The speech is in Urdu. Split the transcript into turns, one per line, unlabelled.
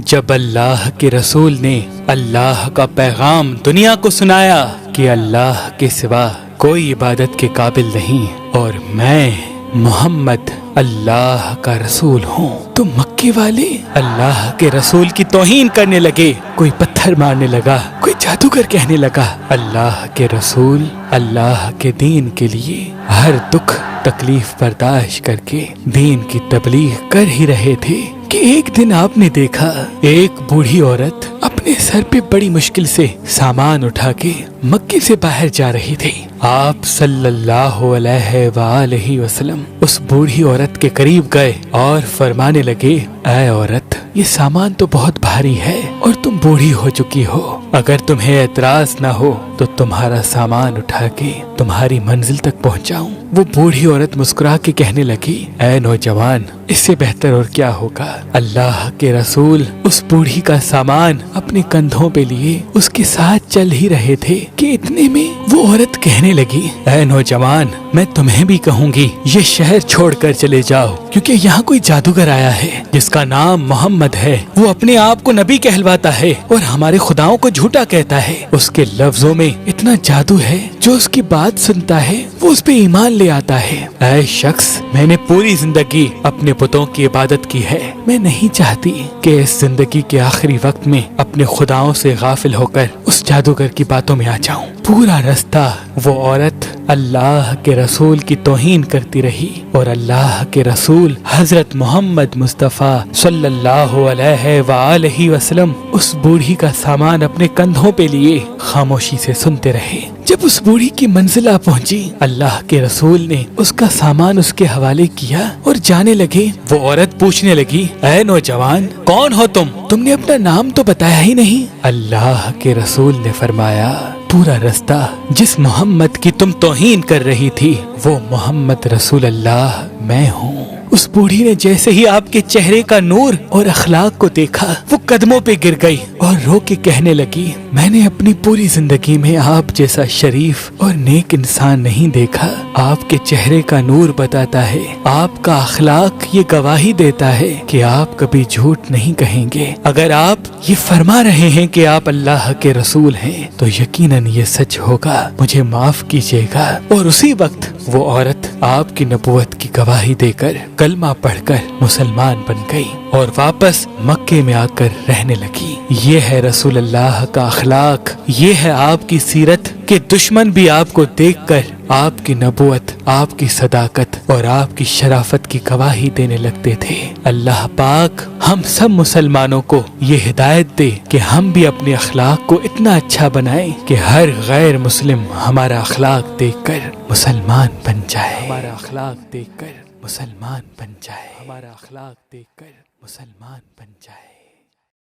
جب اللہ کے رسول نے اللہ کا پیغام دنیا کو سنایا کہ اللہ کے سوا کوئی عبادت کے قابل نہیں اور میں محمد اللہ کا رسول ہوں، تو مکے والے اللہ کے رسول کی توہین کرنے لگے۔ کوئی پتھر مارنے لگا، کوئی جادوگر کہنے لگا۔ اللہ کے رسول اللہ کے دین کے لیے ہر دکھ تکلیف برداشت کر کے دین کی تبلیغ کر ہی رہے تھے کہ ایک دن آپ نے دیکھا ایک بوڑھی عورت اپنے سر پہ بڑی مشکل سے سامان اٹھا کے مکے سے باہر جا رہی تھی۔ آپ صلی اللہ علیہ وآلہ وسلم اس بوڑھی عورت کے قریب گئے اور فرمانے لگے، اے عورت، یہ سامان تو بہت بھاری ہے اور تم بوڑھی ہو چکی ہو، اگر تمہیں اعتراض نہ ہو تو تمہارا سامان اٹھا کے تمہاری منزل تک پہنچاؤں۔ وہ بوڑھی عورت مسکرا کے کہنے لگی، اے نوجوان، اس سے بہتر اور کیا ہوگا۔ اللہ کے رسول اس بوڑھی کا سامان اپنے کندھوں پہ لیے اس کے ساتھ چل ہی رہے تھے کہ اتنے میں وہ عورت کہنے لگی، اے نوجوان، میں تمہیں بھی کہوں گی یہ شہر چھوڑ کر چلے جاؤ، کیونکہ یہاں کوئی جادوگر آیا ہے جس کا نام محمد ہے۔ وہ اپنے آپ کو نبی کہلواتا ہے اور ہمارے خداؤں کو جھوٹا کہتا ہے۔ اس کے لفظوں میں اتنا جادو ہے، جو اس کی بات سنتا ہے وہ اس پہ ایمان لے آتا ہے۔ اے شخص، میں نے پوری زندگی اپنے بتوں کی عبادت کی ہے، میں نہیں چاہتی کہ اس زندگی کے آخری وقت میں اپنے خداؤں سے غافل ہو کر اس جادوگر کی باتوں میں آ جاؤں۔ پورا رستہ وہ عورت اللہ کے رسول کی توہین کرتی رہی اور اللہ کے رسول حضرت محمد مصطفیٰ صلی اللہ علیہ وآلہ وسلم اس بوڑھی کا سامان اپنے کندھوں پہ لیے خاموشی سے سنتے رہے۔ جب اس بوڑھی کی منزل آ پہنچی، اللہ کے رسول نے اس کا سامان اس کے حوالے کیا اور جانے لگے۔ وہ عورت پوچھنے لگی، اے نوجوان، کون ہو تم نے اپنا نام تو بتایا ہی نہیں۔ اللہ کے رسول نے فرمایا، پورا رستہ جس محمد کی تم توہین کر رہی تھی وہ محمد رسول اللہ میں ہوں۔ اس بوڑھی نے جیسے ہی آپ کے چہرے کا نور اور اخلاق کو دیکھا، وہ قدموں پہ گر گئی اور رو کے کہنے لگی، میں نے اپنی پوری زندگی میں آپ جیسا شریف اور نیک انسان نہیں دیکھا۔ آپ کے چہرے کا نور بتاتا ہے، آپ کا اخلاق یہ گواہی دیتا ہے کہ آپ کبھی جھوٹ نہیں کہیں گے۔ اگر آپ یہ فرما رہے ہیں کہ آپ اللہ کے رسول ہیں تو یقیناً یہ سچ ہوگا، مجھے معاف کیجیے گا۔ اور اسی وقت وہ عورت آپ کی نبوت کی گواہی دے کر کلمہ پڑھ کر مسلمان بن گئی اور واپس مکے میں آ کر رہنے لگی۔ یہ ہے رسول اللہ کا اخلاق، یہ ہے آپ کی سیرت کہ دشمن بھی آپ کو دیکھ کر آپ کی نبوت، آپ کی صداقت اور آپ کی شرافت کی گواہی دینے لگتے تھے۔ اللہ پاک ہم سب مسلمانوں کو یہ ہدایت دے کہ ہم بھی اپنے اخلاق کو اتنا اچھا بنائیں کہ ہر غیر مسلم ہمارا اخلاق دیکھ کر مسلمان بن جائے، ہمارا اخلاق دیکھ کر مسلمان بن جائے، ہمارا اخلاق دیکھ کر مسلمان بن جائے۔